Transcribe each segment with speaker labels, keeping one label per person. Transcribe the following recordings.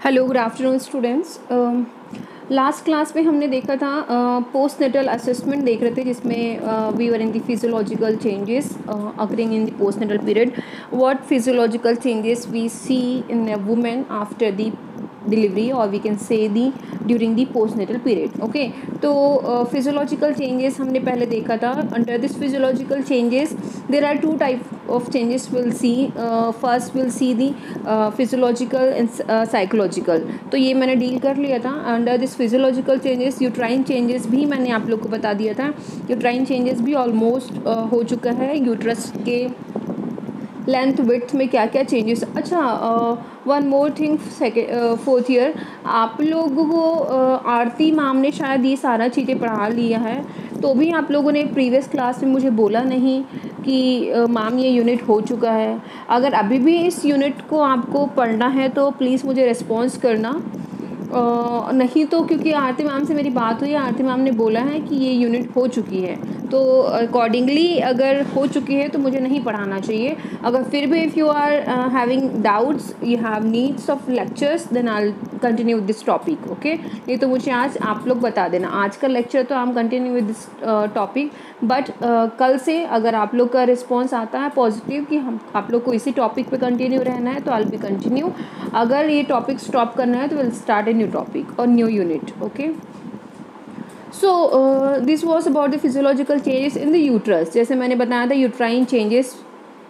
Speaker 1: Hello good afternoon students. Last class में हमने देखा था पोस्ट नेटल असेसमेंट देख रहे थे, जिसमें we were in the physiological changes occurring in the post natal period. What physiological changes we see in a women after the delivery और we can say the during the post natal period. Okay, तो physiological changes हमने पहले देखा था. Under this physiological changes there are two type of changes will see. First will see the physiological and psychological. तो ये मैंने deal कर लिया था. Under this physiological changes uterine changes भी मैंने आप लोग को बता दिया था. यूट्राइन चेंजेस भी ऑलमोस्ट हो चुका है. यूट्रस के लेंथ विड्थ में क्या क्या चेंजेस. अच्छा, one more thing, fourth year आप लोगों को आरती मैम ने शायद ये सारा चीज़ें पढ़ा लिया है, तो भी आप लोगों ने प्रीवियस क्लास में मुझे बोला नहीं कि मैम ये यूनिट हो चुका है. अगर अभी भी इस यूनिट को आपको पढ़ना है तो प्लीज़ मुझे रिस्पॉन्स करना. नहीं तो क्योंकि आरती मैम से मेरी बात हुई, आरती मैम ने बोला है कि ये यूनिट हो चुकी है, तो अकॉर्डिंगली अगर हो चुकी है तो मुझे नहीं पढ़ाना चाहिए. अगर फिर भी if you are having doubts, you have needs of lectures, then I continue with this topic. Okay, नहीं तो मुझे आज आप लोग बता देना. आज का लेक्चर तो हम continue with this topic, but कल से अगर आप लोग का रिस्पॉन्स आता है पॉजिटिव कि हम आप लोग को इसी टॉपिक पे कंटिन्यू रहना है, तो आई विल बी कंटिन्यू. अगर ये टॉपिक स्टॉप करना है तो will start a new topic और new unit. Okay, so this was about the physiological changes in the uterus. जैसे मैंने बताया था यूट्राइन चेंजेस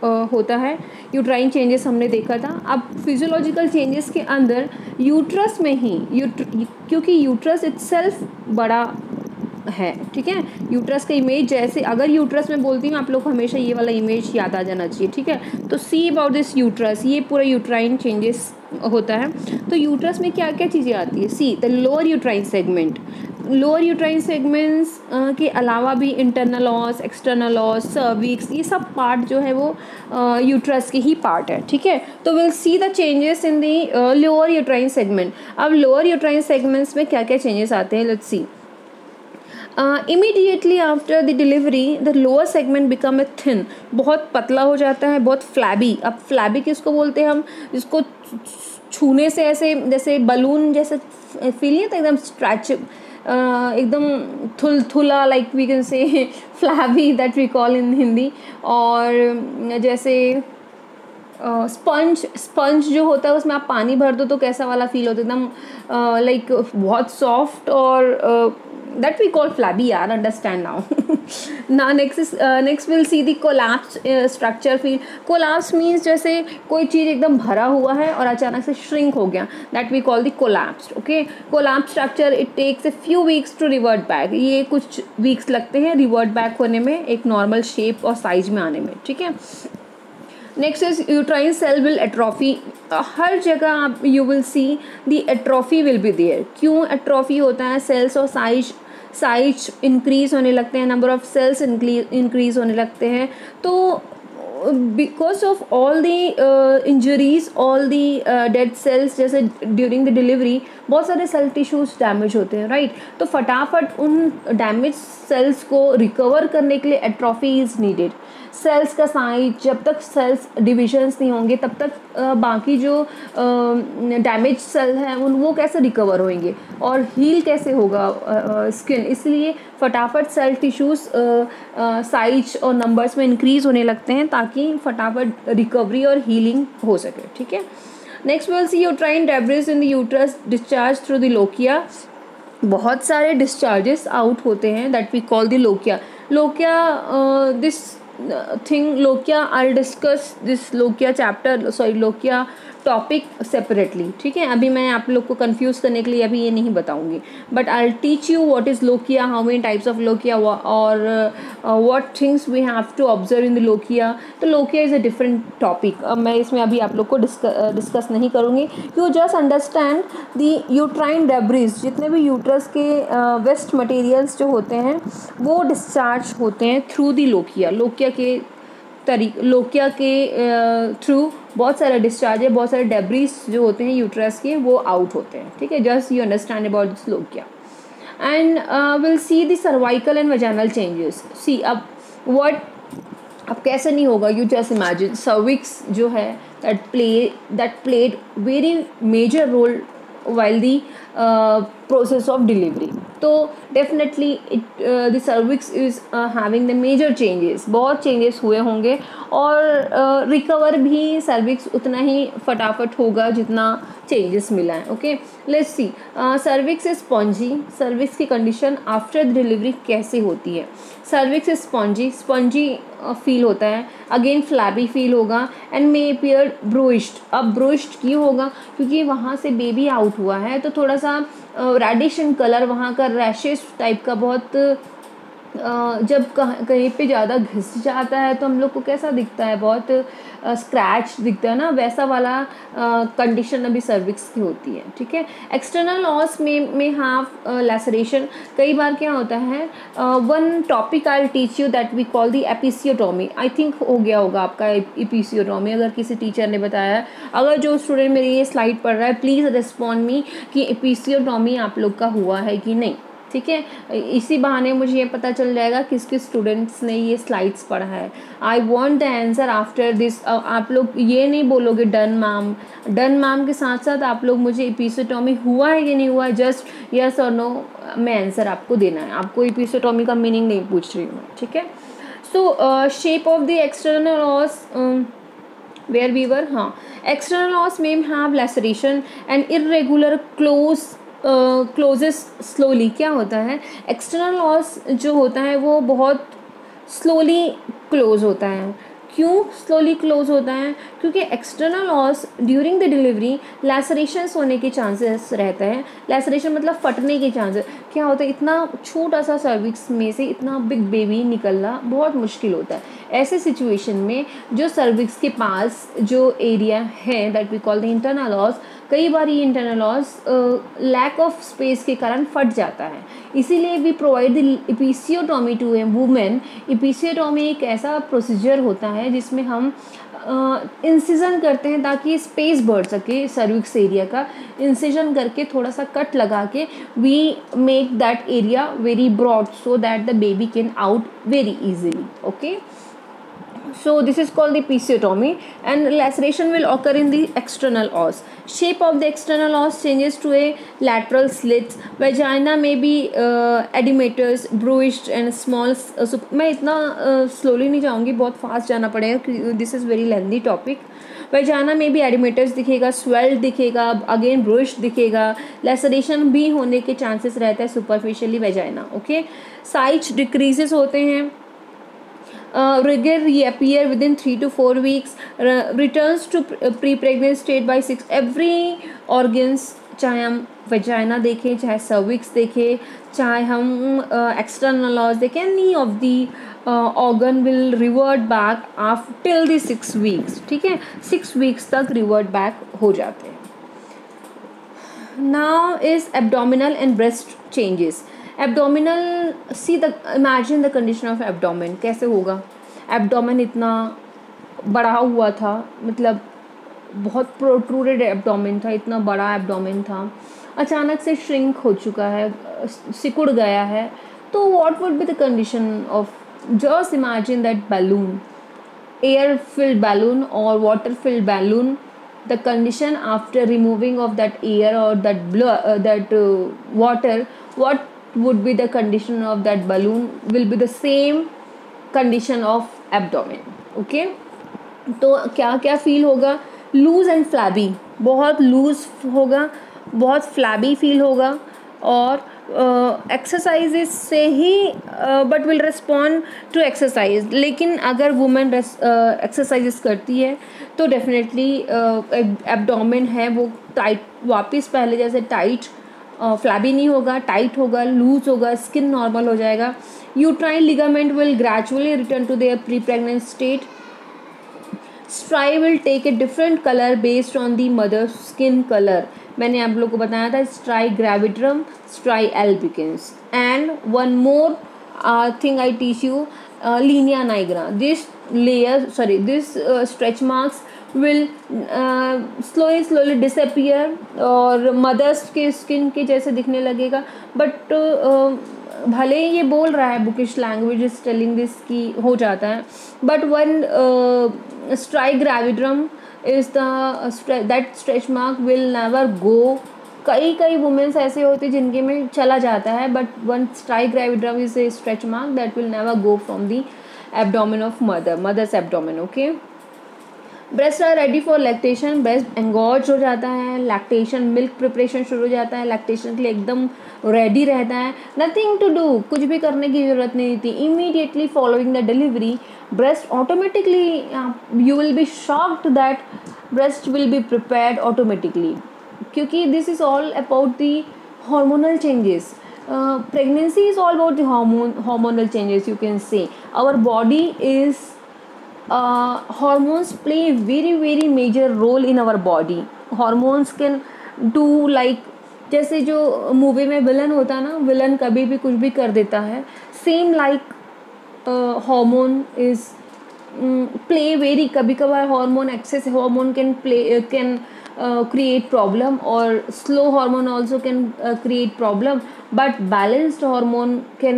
Speaker 1: होता है. यूट्राइन चेंजेस हमने देखा था. अब फिजियोलॉजिकल चेंजेस के अंदर यूट्रस में ही क्योंकि यूट्रस इटसेल्फ बड़ा है, ठीक है. यूट्रस का इमेज, जैसे अगर यूट्रस में बोलती हूँ आप लोग को हमेशा ये वाला इमेज याद आ जाना चाहिए, ठीक है. तो सी अबाउट दिस यूट्रस, ये पूरा यूट्राइन चेंजेस होता है. तो यूट्रस में क्या क्या चीज़ें आती है. See the lower uterine segment. Lower uterine segments के अलावा भी इंटरनल ऑस, एक्सटर्नल ऑस, सर्विक्स, ये सब पार्ट जो है वो यूट्रस के ही पार्ट है, ठीक है. तो will see the changes in the lower uterine segment. अब लोअर यूट्राइन सेगमेंट्स में क्या क्या चेंजेस आते हैं, let's see. Immediately after the delivery the lower segment become a thin. बहुत पतला हो जाता है, बहुत फ्लैबी. अब फ्लैबी किसको बोलते हैं हम, जिसको छूने से ऐसे जैसे बलून जैसे फील नहीं होता, एकदम स्ट्रेच, एकदम थुलथुला, like we can say flabby, that we call in Hindi. और जैसे स्पंज जो होता है उसमें आप पानी भर दो तो कैसा वाला फील होता है, एकदम लाइक बहुत सॉफ्ट, और that we call flabby, yaar, understand now. Now next we'll see the collapse structure feel. Collapse means जैसे कोई चीज़ एकदम भरा हुआ है और अचानक से shrink हो गया, that we call the collapsed. Okay, collapse structure it takes a few weeks to revert back. ये कुछ weeks लगते हैं revert back होने में, एक normal shape और size में आने में, ठीक है. Next is uterine cell will atrophy. हर जगह आप you will see the atrophy will be there. क्यों एट्रॉफी होता है, सेल्स और साइज इंक्रीज होने लगते हैं, नंबर ऑफ सेल्स इंक्रीज होने लगते हैं. तो because of all the injuries, all the dead cells, जैसे ड्यूरिंग द डिलीवरी बहुत सारे सेल टिश्यूज डैमेज होते हैं, राइट. तो फटाफट उन डैमेज सेल्स को रिकवर करने के लिए एट्रॉफी इज़ नीडेड. सेल्स का साइज, जब तक सेल्स डिविजन्स नहीं होंगे तब तक बाकी जो डैमेज सेल हैं वो कैसे रिकवर होंगे और हील कैसे होगा स्किन. इसलिए फटाफट सेल टिश्यूज़ साइज और नंबर्स में इंक्रीज़ होने लगते हैं ताकि फटाफट रिकवरी और हीलिंग हो सके, ठीक है. Next will see uterine debris in the uterus discharge through the lochia. बहुत सारे डिस्चार्जेस आउट होते हैं, that we call the lochia. This thing lokia, I'll discuss this lokia chapter, lokia topic separately, ठीक है. अभी मैं आप लोग को कंफ्यूज करने के लिए अभी ये नहीं बताऊंगी, but I will teach you what is lochia, how many types of lochia, और what things we have to observe in the lochia. तो lochia is a different topic. अब मैं इसमें अभी आप लोग को डिस्कस नहीं करूँगी. You just understand the uterine debris. जितने भी यूट्रस के वेस्ट मटेरियल्स जो होते हैं वो डिस्चार्ज होते हैं थ्रू दी लोकिया. लोकिया के थ्रू बहुत सारे डिस्चार्ज है, बहुत सारे डेब्रिस जो होते हैं यूट्रस के वो आउट होते हैं, ठीक है. Just you understand about this lochia. And will see the cervical and vaginal changes. See अब कैसे नहीं होगा, यू जस्ट इमेजिन सर्विक्स जो है that played very major role while the process of delivery. तो definitely the cervix is having the major changes, बहुत changes हुए होंगे और recover भी cervix उतना ही फटाफट होगा जितना changes मिला है. Okay, let's see. Cervix is spongy. cervix की condition after delivery कैसे होती है? cervix is spongy फील होता है, अगेन फ्लैबी फील होगा एंड मे अपीयर ब्रूइश्ड. अब ब्रूइश्ड क्यों होगा? क्योंकि वहाँ से बेबी आउट हुआ है तो थोड़ा सा रेडिश इन कलर, वहाँ का रैशेस टाइप का बहुत जब कहीं पे ज़्यादा घिस जाता है तो हम लोग को कैसा दिखता है, बहुत स्क्रैच दिखता है ना, वैसा वाला कंडीशन अभी सर्विक्स की होती है. ठीक है. एक्सटर्नल लॉस में हैव लैसरेशन. कई बार क्या होता है, one topic I teach you that we call the episiotomy. I think हो गया होगा आपका एपिसियोटोमी, अगर किसी टीचर ने बताया. अगर जो स्टूडेंट मेरी ये स्लाइड पढ़ रहा है प्लीज़ रिस्पॉन्ड मी कि एपिसियोटोमी आप लोग का हुआ है कि नहीं. ठीक है. इसी बहाने मुझे ये पता चल जाएगा किस किस स्टूडेंट्स ने ये स्लाइड्स पढ़ा है. I want the answer after this. आप लोग ये नहीं बोलोगे डन मैम के साथ साथ आप लोग मुझे एपिसियोटोमी हुआ है कि नहीं हुआ है, जस्ट यस और नो में आंसर आपको देना है. आपको एपिसियोटोमी का मीनिंग नहीं पूछ रही हूँ. ठीक है. सो shape of the external loss where we were. हाँ, external loss may have laceration and irregular closes slowly. क्या होता है, एक्सटर्नल लॉस जो होता है वो बहुत स्लोली क्लोज होता है. क्यों स्लोली क्लोज होता है? क्योंकि external loss during the delivery lacerations होने के चांसेस रहते हैं. लैसरेशन मतलब फटने के चांसेस. क्या होता है, इतना छोटा सा सर्विक्स में से इतना बिग बेबी निकलना बहुत मुश्किल होता है. ऐसे सिचुएशन में जो सर्विक्स के पास जो एरिया है that we call the internal loss, कई बार ये internal loss lack of space के कारण फट जाता है. इसीलिए we provide the episiotomy to a women. Episiotomy एक ऐसा प्रोसीजर होता है जिसमें हम इंसिजन करते हैं ताकि स्पेस बढ़ सके. सर्विक्स एरिया का इंसिजन करके थोड़ा सा कट लगा के we make that area very broad so that the baby can out very easily. Okay. So this is called the episiotomy and laceration will occur in the external os. Shape of the external os changes to a lateral slit. Vagina may be edematous, bruised and small. मैं इतना slowly नहीं जाऊँगी, बहुत fast जाना पड़ेगा. This is very lengthy topic. वजाना में भी oedematous दिखेगा, स्वेल्ड दिखेगा, अगेन ब्रुश्ड दिखेगा. लैसरेशन भी होने के चांसेस रहता है सुपरफिशियली वजाना. ओके. साइज डिक्रीजेस होते हैं. Rigor reappear within 3 to 4 weeks. Returns to pre-pregnant state by 6. Every organs, चाहे हम वजाइना देखें, चाहे सर्विक्स देखें, चाहे हम एक्सटर्नल लॉस देखें, any of the organ will revert back till the 6 weeks. ठीक है. 6 weeks तक revert back हो जाते हैं. Now is abdominal and breast changes. Abdominal, see the imagine the condition of abdomen. कैसे होगा? एब्डोमेन इतना बढ़ा हुआ था, मतलब बहुत प्रोट्रूडेड एब्डोमेन था, इतना बड़ा एब्डोमेन था, अचानक से श्रिंक हो चुका है, सिकुड़ गया है. तो what would be the condition of, just imagine that balloon, air filled balloon और water filled balloon. The condition after removing of that air और that water, what would be the condition of that balloon will be the same condition of abdomen. Okay. तो क्या क्या feel होगा? Loose and flabby, बहुत loose होगा, बहुत flabby feel होगा और एक्सरसाइजेस से ही but will respond to exercise. लेकिन अगर वुमेन एक्सरसाइजेस करती है तो डेफिनेटली एब्डोमेन है वो टाइट, वापस पहले जैसे टाइट, फ्लैबी नहीं होगा, टाइट होगा, लूज होगा, स्किन नॉर्मल हो जाएगा. Uterine ligament will gradually return to their pre pregnant state. Striae will take a different colour based on the mother skin colour. मैंने आप लोग को बताया था striae gravidarum, striae albicans. And one more thing I teach you, linea nigra. This stretch marks will slowly disappear और mothers के skin के जैसे दिखने लगेगा. बट भले ही ये बोल रहा है bookish language is telling this कि हो जाता है, but one striae gravidarum is that stretch mark will never go कई कई वुमेन्स ऐसे होते हैं जिनके में चला जाता है, but once striae gravidarum is a stretch mark that will never go from the abdomen of mothers abdomen. Okay. Breast are ready for lactation. Breast engorge हो जाता है, लैक्टेशन मिल्क प्रिपरेशन शुरू हो जाता है, लैक्टेशन के लिए एकदम रेडी रहता है. नथिंग टू डू, कुछ भी करने की ज़रूरत नहीं थी. Immediately following the delivery breast automatically, you will be shocked that breast will be prepared automatically, क्योंकि this is all about the hormonal changes. Pregnancy is all about the hormonal changes, you can say. Our body is hormones play a very very major role in our body. Hormones can do like, जैसे जो movie में villain होता है ना, villain कभी भी कुछ भी कर देता है, same like hormone is play very, कभी कभार hormone excess hormone can create problem, or slow hormone also can create problem, but balanced hormone can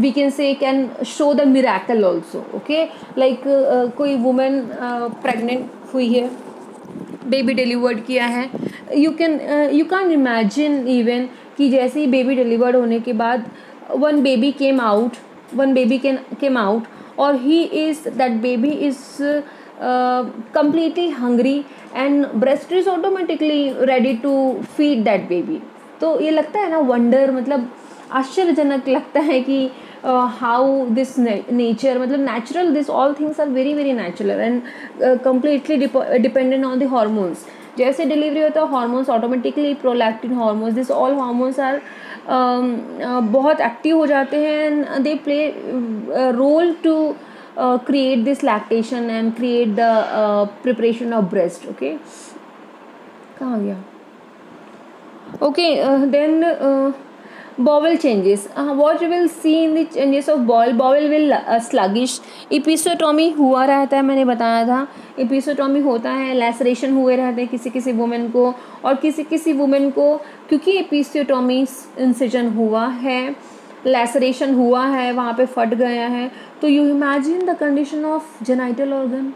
Speaker 1: we can say can show the miracle also. Okay, like कोई woman pregnant हुई है, baby delivered किया है, you can imagine even कि जैसे ही baby delivered होने के बाद वन बेबी केम आउट और he is that baby is completely hungry and breast is automatically ready to feed that baby. तो ये लगता है ना वंडर, मतलब आश्चर्यजनक लगता है कि हाउ दिस नेचर, मतलब natural, this all things are very very natural and completely dependent on the hormones. जैसे डिलीवरी होता है hormones automatically, prolactin hormones, this all hormones are बहुत एक्टिव हो जाते हैं and they play role to create this lactation and create the preparation of breast. Okay, कहाँ गया? Okay, then bowel changes. What you will see in the changes of bowel will sluggish. Episiotomy हुआ रहता है, मैंने बताया था. एपिसोटोमी होता है, लैसरेशन हुए रहते हैं किसी किसी वुमेन को, और किसी किसी वुमेन को क्योंकि एपिसियोटोमी इंसिजन हुआ है, लैसरेशन हुआ है, वहाँ पे फट गया है, तो you imagine the condition of genital organ.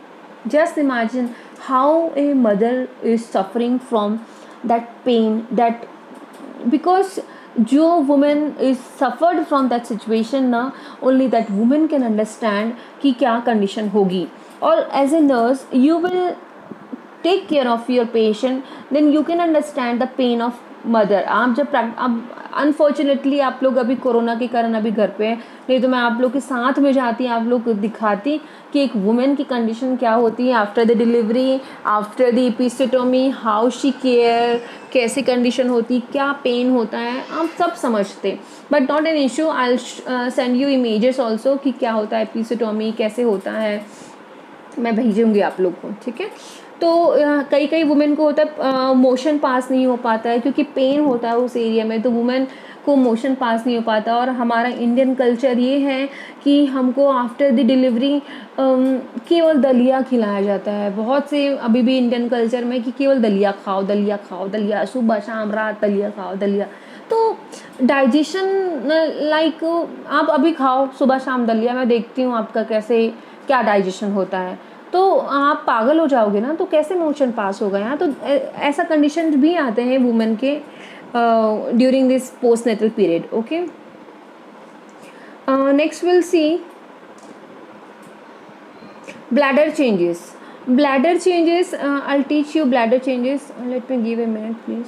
Speaker 1: Just imagine how a mother is suffering from that pain, that because जो women is suffered from that situation ना, only that women can understand कि क्या कंडीशन होगी. और as a nurse you will take care of your patient, then you can understand the pain of mother. आप जब अब unfortunately आप लोग अभी कोरोना के कारण अभी घर पे हैं, नहीं तो मैं आप लोग के साथ में जाती, आप लोग को दिखाती कि एक वुमेन की कंडीशन क्या होती है after the delivery, after the episiotomy, how she care, कैसी कंडीशन होती, क्या पेन होता है, आप सब समझते. But not an issue, I will send you images also कि क्या होता है एपिसियोटोमी, कैसे होता है, मैं भेजूँगी आप लोग को. ठीक है. तो कई कई वुमेन को होता है मोशन पास नहीं हो पाता है क्योंकि पेन होता है उस एरिया में, तो वुमेन को मोशन पास नहीं हो पाता. और हमारा इंडियन कल्चर ये है कि हमको आफ्टर द डिलीवरी केवल दलिया खिलाया जाता है. बहुत से अभी भी इंडियन कल्चर में कि केवल दलिया खाओ, दलिया खाओ, दलिया सुबह शाम रात दलिया खाओ, दलिया. तो डाइजेशन लाइक आप अभी खाओ सुबह शाम दलिया, मैं देखती हूँ आपका कैसे क्या डाइजेशन होता है, तो आप पागल हो जाओगे ना, तो कैसे मोशन पास होगा यहाँ. तो ऐसा कंडीशन भी आते हैं वुमेन के during this post natal period. Okay, next will see bladder changes. Bladder changes, I will teach you bladder changes. Let me give a minute please.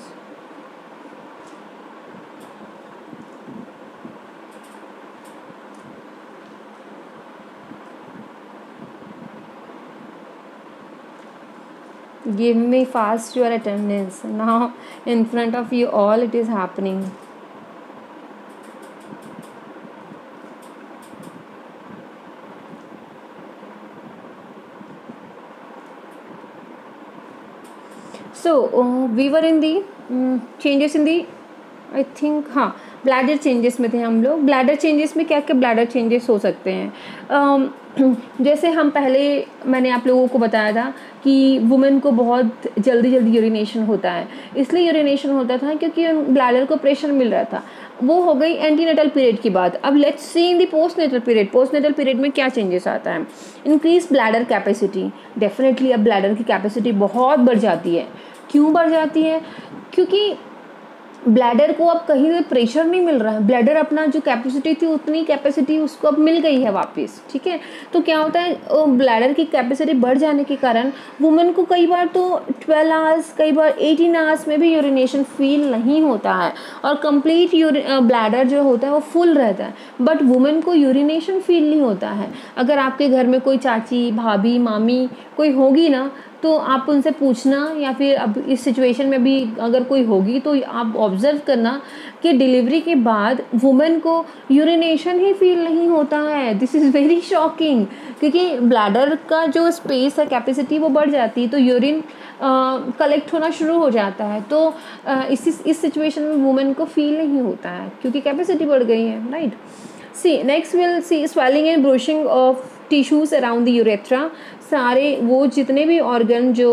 Speaker 1: Give me fast your attendance. Now in front of you all it is happening. So we were in the changes in the, I think हाँ bladder changes में थे हम लोग. Bladder changes में क्या क्या bladder changes हो सकते हैं. जैसे हम पहले मैंने आप लोगों को बताया था कि वुमेन को बहुत जल्दी जल्दी यूरिनेशन होता है. इसलिए यूरिनेशन होता था क्योंकि ब्लैडर को प्रेशर मिल रहा था. वो हो गई एंटीनेटल पीरियड की बात. अब let's see in the postnatal period. Postnatal period में क्या चेंजेस आता है. Increase bladder capacity. डेफिनेटली अब ब्लैडर की कैपेसिटी बहुत बढ़ जाती है. क्यों बढ़ जाती है? क्योंकि ब्लैडर को अब कहीं से प्रेशर नहीं मिल रहा है, ब्लैडर अपना जो कैपेसिटी थी उतनी कैपेसिटी उसको अब मिल गई है वापस, ठीक है। तो क्या होता है, ब्लैडर की कैपेसिटी बढ़ जाने के कारण वुमेन को कई बार तो 12 आवर्स, कई बार 18 आवर्स में भी यूरिनेशन फील नहीं होता है और कंप्लीट ब्लैडर जो होता है वो फुल रहता है, बट वुमेन को यूरिनेशन फील नहीं होता है। अगर आपके घर में कोई चाची, भाभी, मामी कोई होगी ना, तो आप उनसे पूछना, या फिर अब इस सिचुएशन में भी अगर कोई होगी तो आप ऑब्जर्व करना कि डिलीवरी के बाद वुमेन को यूरिनेशन ही फील नहीं होता है। दिस इज़ वेरी शॉकिंग, क्योंकि ब्लैडर का जो स्पेस है, कैपेसिटी वो बढ़ जाती है, तो यूरिन कलेक्ट होना शुरू हो जाता है। तो इस सिचुएशन में वुमेन को फील नहीं होता है क्योंकि कैपेसिटी बढ़ गई है, right. See next will see swelling and bruising of tissues around the urethra. सारे वो जितने भी ऑर्गन जो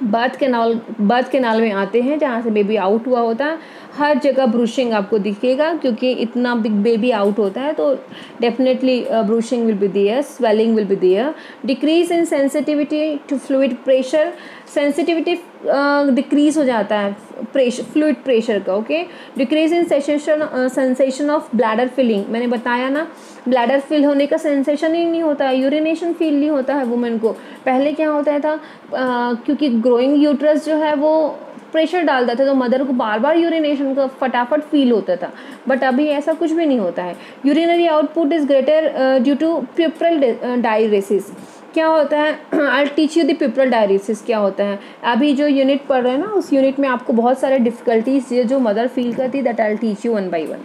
Speaker 1: बर्थ कैनाल में आते हैं, जहाँ से बेबी आउट हुआ होता है, हर जगह ब्रूशिंग आपको दिखेगा, क्योंकि इतना बिग बेबी आउट होता है तो definitely bruising will be there, swelling will be there. Decrease in sensitivity to fluid pressure, sensitivity decrease हो जाता है फ्लूइड प्रेशर का, okay. Decrease in sensation of bladder filling, मैंने बताया ना, ब्लैडर फिल होने का सेंसेशन ही नहीं होता है, यूरिनेशन फील नहीं होता है वुमेन को। पहले क्या होता था, क्योंकि ग्रोइंग यूट्रस जो है वो प्रेशर डालता था तो मदर को बार बार यूरिनेशन का फटाफट फील होता था, बट अभी ऐसा कुछ भी नहीं होता है। Urinary output is greater due to puerperal diuresis. क्या होता है, I teach you the puerperal diuresis क्या होता है। अभी जो यूनिट पढ़ रहे हैं ना, उस यूनिट में आपको बहुत सारे डिफिकल्टीज जो मदर फील करती है, that I teach you one by one.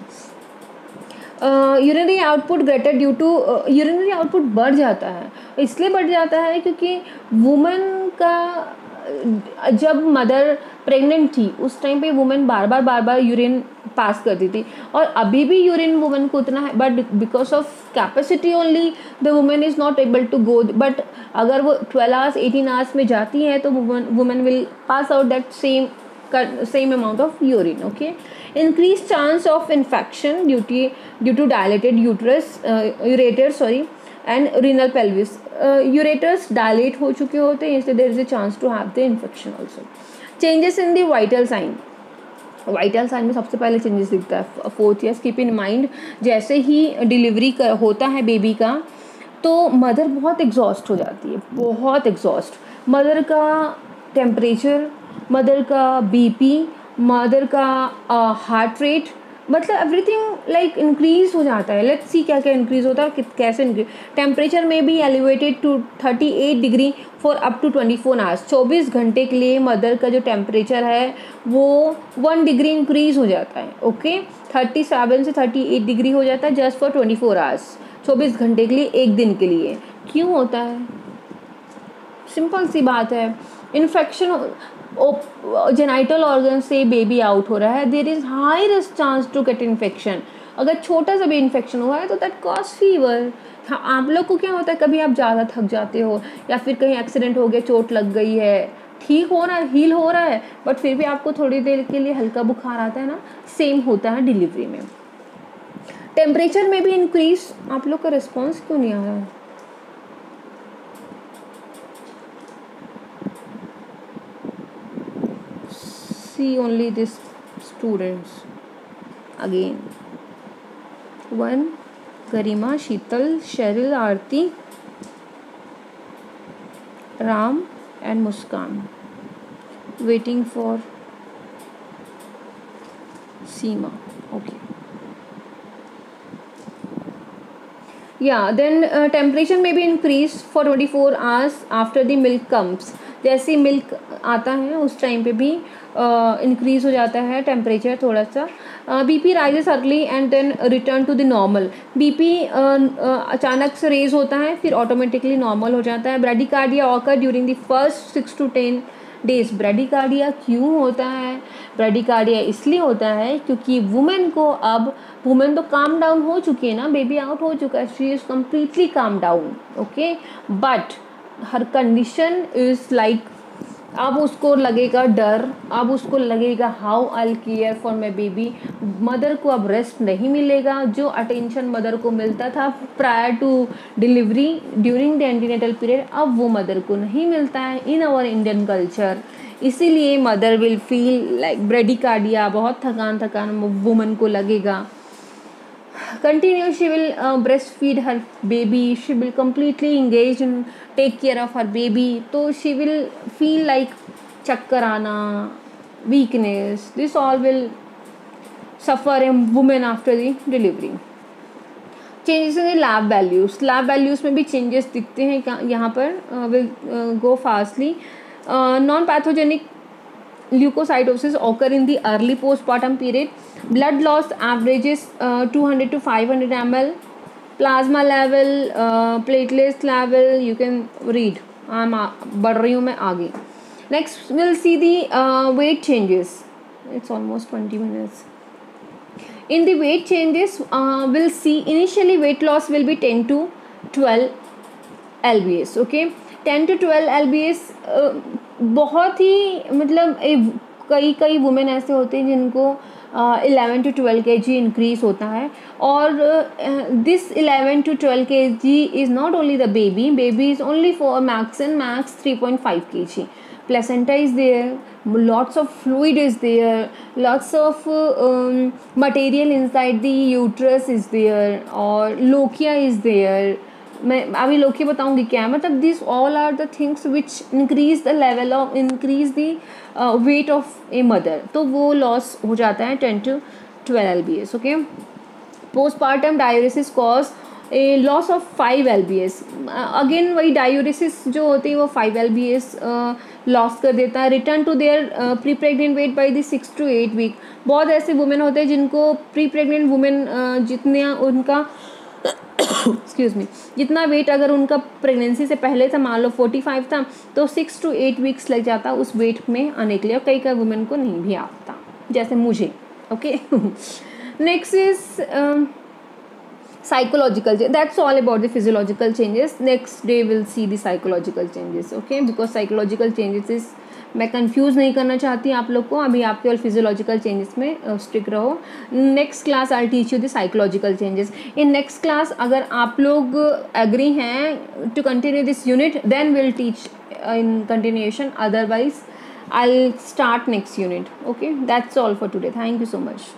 Speaker 1: Urinary output greater due to, urinary output बढ़ जाता है, इसलिए बढ़ जाता है क्योंकि वुमेन का जब मदर प्रेग्नेंट थी उस टाइम पे वुमेन बार बार यूरिन पास करती थी, और अभी भी यूरिन वुमेन को उतना है, but because of capacity only the women is not able to go. But अगर वो 12 आवर्स 18 आवर्स में जाती है तो women will pass out that same amount of urine, okay. Increased chance of infection due to dilated ureters and renal pelvis. Ureters dilate हो चुके होते हैं, इसलिए there is a chance to have the infection also. Changes in the vital sign. Vital sign में सबसे पहले changes दिखता है 4th year. Keep in mind, जैसे ही डिलीवरी होता है बेबी का तो मदर बहुत एग्जॉस्ट हो जाती है, बहुत एग्जॉस्ट। मदर का टेम्परेचर, मदर का बीपी, मदर का हार्ट रेट, मतलब एवरीथिंग लाइक इंक्रीज हो जाता है। लेट्स सी क्या क्या इंक्रीज होता है, कैसे इंक्रीज। टेम्परेचर में भी elevated to 38 degree for up to 24 hours. 24 घंटे के लिए मदर का जो टेम्परेचर है वो 1 डिग्री इंक्रीज हो जाता है, ओके। 37 से 38 डिग्री हो जाता है जस्ट फॉर 24 आवर्स, 24 घंटे के लिए, एक दिन के लिए। क्यों होता है? सिंपल सी बात है, इन्फेक्शन जेनाइटल ऑर्गन से बेबी आउट हो रहा है, there is high risk chance to get infection. अगर छोटा सा भी इन्फेक्शन हुआ है तो दैट कॉज फीवर। हाँ, आप लोग को क्या होता है, कभी आप ज़्यादा थक जाते हो या फिर कहीं एक्सीडेंट हो गया, चोट लग गई है, ठीक हो रहा है, हील हो रहा है, बट फिर भी आपको थोड़ी देर के लिए हल्का बुखार आता है ना, सेम होता है डिलीवरी में। टेम्परेचर में भी इंक्रीज, आप लोग का रिस्पॉन्स क्यों नहीं आ रहा है? See only this students again. 1 Garima, Sheetal, Sheryl, Aarti, Ram and Muskan waiting for Seema, okay. Yeah, then temperature may be increased for 24 hours after the milk comes. जैसे मिल्क आता है उस टाइम पे भी इंक्रीज़ हो जाता है टेम्परेचर थोड़ा सा। BP rises early and then return to the normal. BP अचानक से रेज होता है फिर ऑटोमेटिकली नॉर्मल हो जाता है। Bradycardia occur during the first 6 to 10 days. Bradycardia क्यों होता है? ब्रेडिकार्डिया इसलिए होता है क्योंकि वुमेन तो काम डाउन हो चुकी है ना, बेबी आउट हो चुका है, she is completely calm down, okay, but her condition is like, अब उसको लगेगा डर, अब उसको लगेगा how I care for my baby. Mother को अब रेस्ट नहीं मिलेगा, जो अटेंशन मदर को मिलता था prior to delivery during the antenatal period, अब वो मदर को नहीं मिलता है इन आवर इंडियन कल्चर। इसीलिए mother will feel like bradycardia, बहुत थकान थकान वुमन को लगेगा. Continue, she will breastfeed her baby, she will completely engage in take care of her baby, तो she will feel like चक्कर आना, weakness, this all will suffer a woman after the delivery. Changes in lab values, lab values में भी changes दिखते हैं यहाँ पर. Will go fastly. Non pathogenic leukocytosis occur in the early postpartum period. Blood loss averages 200 to 500 ml. Plasma level, platelets level, you can read. बढ़ रही हूँ मैं आगे. Next we'll see the weight changes. It's almost 20 minutes. In the weight changes, we'll see initially weight loss will be 10 to 12 lbs. Okay, 10 to 12 lbs बहुत ही मतलब कई women ऐसे होते हैं जिनको 11 to 12 kg इंक्रीज होता है. और this 11 to 12 kg is not only the baby is only for max 3.5 kg. placenta is there, lots of fluid is there, lots of material inside the uterus is there, और lochia is there. मैं अभी lochia बताऊंगी क्या है. मतलब this all are the things which increase the level of increase the weight of a mother. तो वो loss हो जाता है 10 to 12 lbs. Okay, postpartum diuresis cause A loss of 5 lbs. Again वही डायूरेसिस जो होती है वो 5 lbs लॉस कर देता है. Return to their pre pregnant weight by the 6 to 8 week. बहुत ऐसे वुमेन होते हैं जिनको प्री प्रेगनेंट वुमेन जितने उनका एक्सक्यूज़ मी जितना वेट अगर उनका प्रेगनेंसी से पहले था, मान लो 45 था, तो 6 to 8 वीक्स लग जाता उस वेट में आने के लिए. और कई वुमेन को नहीं भी आता, जैसे मुझे. Okay, next is psychological. That's all about the physiological changes. Next day we'll see the psychological changes. Okay, because psychological changes is मैं कंफ्यूज नहीं करना चाहती आप लोग को. अभी आप केवल फिजियोलॉजिकल चेंजेस में स्टिक रहो. Next class I teach you the psychological changes. In next class अगर आप लोग एग्री हैं to continue this unit, then will teach in continuation. Otherwise I will start next unit. Okay, that's all for today. Thank you so much.